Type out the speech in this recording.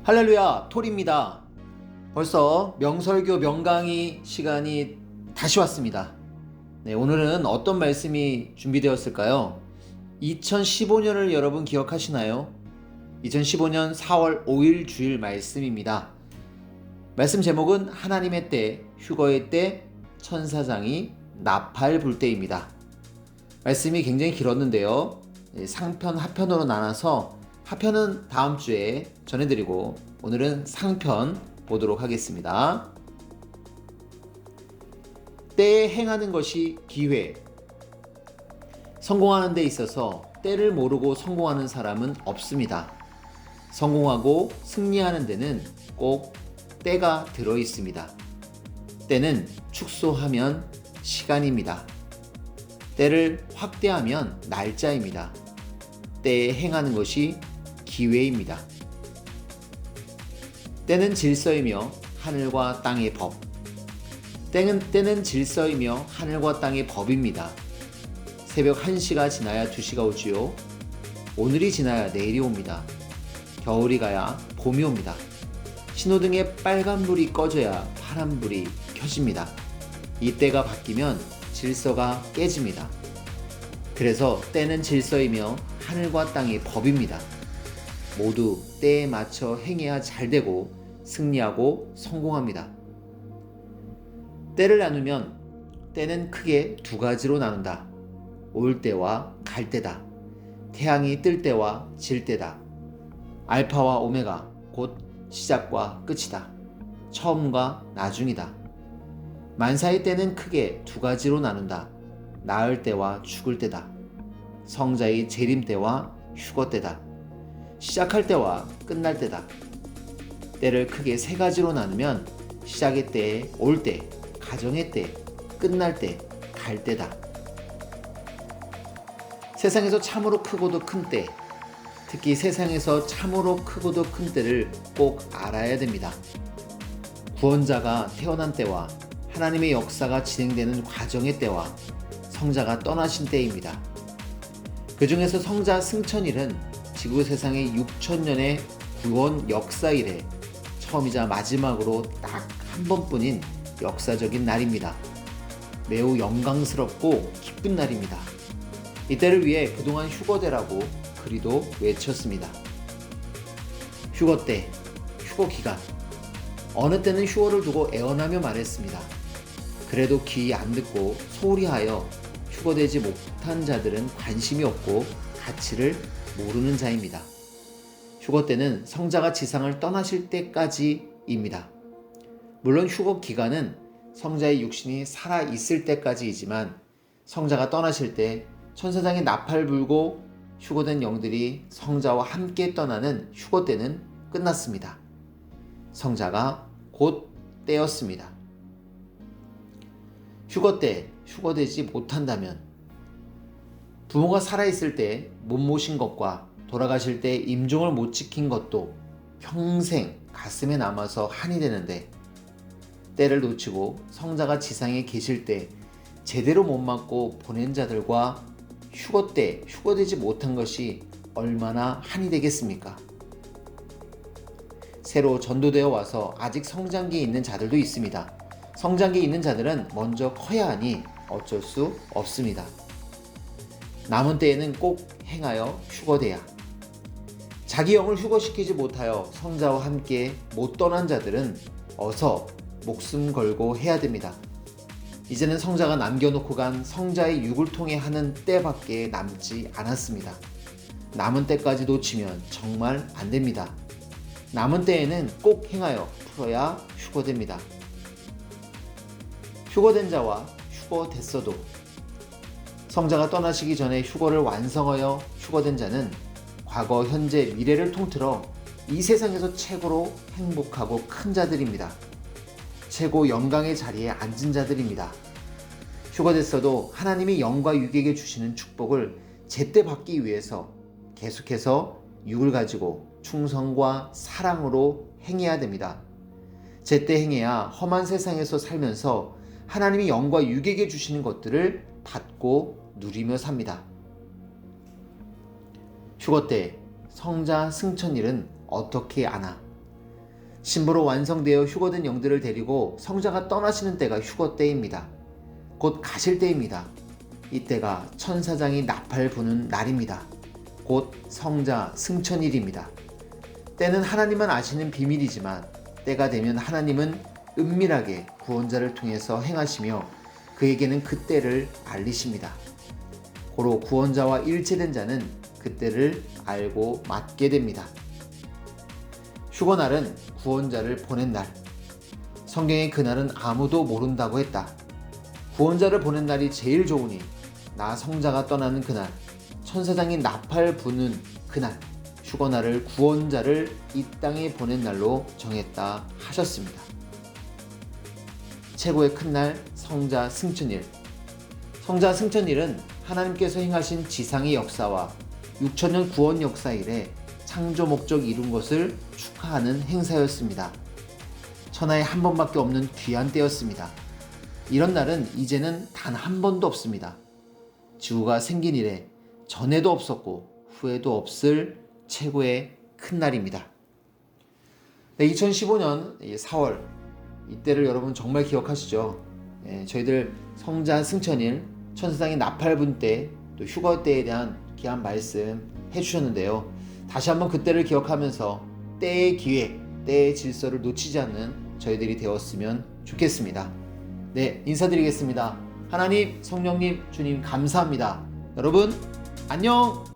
할렐루야, 톨입니다. 벌써 명설교 명강의 시간이 다시 왔습니다. 네, 오늘은 어떤 말씀이 준비되었을까요? 2015년을 여러분 기억하시나요? 2015년 4월 5일 주일 말씀입니다. 말씀 제목은 하나님의 때, 휴거의 때, 천사장이 나팔 불 때입니다. 말씀이 굉장히 길었는데요. 상편, 하편으로 나눠서 하편은 다음 주에 전해드리고 오늘은 상편 보도록 하겠습니다. 때에 행하는 것이 기회. 성공하는 데 있어서 때를 모르고 성공하는 사람은 없습니다. 성공하고 승리하는 데는 꼭 때가 들어 있습니다. 때는 축소하면 시간입니다. 때를 확대하면 날짜입니다. 때에 행하는 것이 기회입니다. 때는 질서이며 하늘과 땅의 법. 때는 질서이며 하늘과 땅의 법입니다. 새벽 1시가 지나야 2시가 오지요. 오늘이 지나야 내일이 옵니다. 겨울이 가야 봄이 옵니다. 신호등에 빨간불이 꺼져야 파란불이 켜집니다. 이 때가 바뀌면 질서가 깨집니다. 그래서 때는 질서이며 하늘과 땅의 법입니다. 모두 때에 맞춰 행해야 잘되고 승리하고 성공합니다. 때를 나누면 때는 크게 두 가지로 나눈다. 올 때와 갈 때다. 태양이 뜰 때와 질 때다. 알파와 오메가, 곧 시작과 끝이다. 처음과 나중이다. 만사의 때는 크게 두 가지로 나눈다. 낳을 때와 죽을 때다. 성자의 재림 때와 휴거 때다. 시작할 때와 끝날 때다. 때를 크게 세 가지로 나누면 시작의 때, 올 때, 가정의 때, 끝날 때, 갈 때다. 세상에서 참으로 크고도 큰 때, 특히 세상에서 참으로 크고도 큰 때를 꼭 알아야 됩니다. 구원자가 태어난 때와 하나님의 역사가 진행되는 과정의 때와 성자가 떠나신 때입니다. 그 중에서 성자 승천일은 지구 세상의 6천년의 구원 역사 이래 처음이자 마지막으로 딱 한 번뿐인 역사적인 날입니다. 매우 영광스럽고 기쁜 날입니다. 이때를 위해 그동안 휴거대라고 그리도 외쳤습니다. 휴거 때, 휴거 기간. 어느 때는 휴거를 두고 애원하며 말했습니다. 그래도 귀 안 듣고 소홀히 하여 휴거되지 못한 자들은 관심이 없고 가치를 모르는 자입니다. 휴거 때는 성자가 지상을 떠나실 때까지입니다. 물론 휴거 기간은 성자의 육신이 살아있을 때까지이지만 성자가 떠나실 때 천사장이 나팔 불고 휴거된 영들이 성자와 함께 떠나는 휴거 때는 끝났습니다. 성자가 곧 때였습니다. 휴거 때 휴거되지 못한다면 부모가 살아있을 때 못 모신 것과 돌아가실 때 임종을 못 지킨 것도 평생 가슴에 남아서 한이 되는데 때를 놓치고 성자가 지상에 계실 때 제대로 못 맞고 보낸 자들과 휴거 때 휴거되지 못한 것이 얼마나 한이 되겠습니까? 새로 전도되어 와서 아직 성장기에 있는 자들도 있습니다. 성장기에 있는 자들은 먼저 커야 하니 어쩔 수 없습니다. 남은 때에는 꼭 행하여 휴거돼야. 자기 영을 휴거시키지 못하여 성자와 함께 못 떠난 자들은 어서 목숨 걸고 해야 됩니다. 이제는 성자가 남겨놓고 간 성자의 육을 통해 하는 때밖에 남지 않았습니다. 남은 때까지 놓치면 정말 안 됩니다. 남은 때에는 꼭 행하여 풀어야 휴거됩니다. 휴거된 자와 휴거됐어도 성자가 떠나시기 전에 휴거를 완성하여 휴거된 자는 과거, 현재, 미래를 통틀어 이 세상에서 최고로 행복하고 큰 자들입니다. 최고 영광의 자리에 앉은 자들입니다. 휴거됐어도 하나님이 영과 육에게 주시는 축복을 제때 받기 위해서 계속해서 육을 가지고 충성과 사랑으로 행해야 됩니다. 제때 행해야 험한 세상에서 살면서 하나님이 영과 육에게 주시는 것들을 받고 누리며 삽니다. 휴거 때 성자 승천일은 어떻게 아나? 신부로 완성되어 휴거된 영들을 데리고 성자가 떠나시는 때가 휴거 때입니다. 곧 가실 때입니다. 이때가 천사장이 나팔 부는 날입니다. 곧 성자 승천일입니다. 때는 하나님만 아시는 비밀이지만 때가 되면 하나님은 은밀하게 구원자를 통해서 행하시며 그에게는 그때를 알리십니다. 고로 구원자와 일체된 자는 그때를 알고 맞게 됩니다. 휴거날은 구원자를 보낸 날. 성경에 그날은 아무도 모른다고 했다. 구원자를 보낸 날이 제일 좋으니 나 성자가 떠나는 그날, 천사장이 나팔 부는 그날, 휴거날을 구원자를 이 땅에 보낸 날로 정했다 하셨습니다. 최고의 큰 날 성자 승천일. 성자 승천일은 하나님께서 행하신 지상의 역사와 6천년 구원 역사 이래 창조 목적 이룬 것을 축하하는 행사였습니다. 천하에 한 번밖에 없는 귀한 때였습니다. 이런 날은 이제는 단 한 번도 없습니다. 지구가 생긴 이래 전에도 없었고 후에도 없을 최고의 큰 날입니다. 2015년 4월 이때를 여러분 정말 기억하시죠? 저희들 성자 승천일, 천사장의 나팔분 때, 또 휴거 때에 대한 귀한 말씀 해주셨는데요. 다시 한번 그때를 기억하면서 때의 기회, 때의 질서를 놓치지 않는 저희들이 되었으면 좋겠습니다. 네, 인사드리겠습니다. 하나님, 성령님, 주님 감사합니다. 여러분 안녕!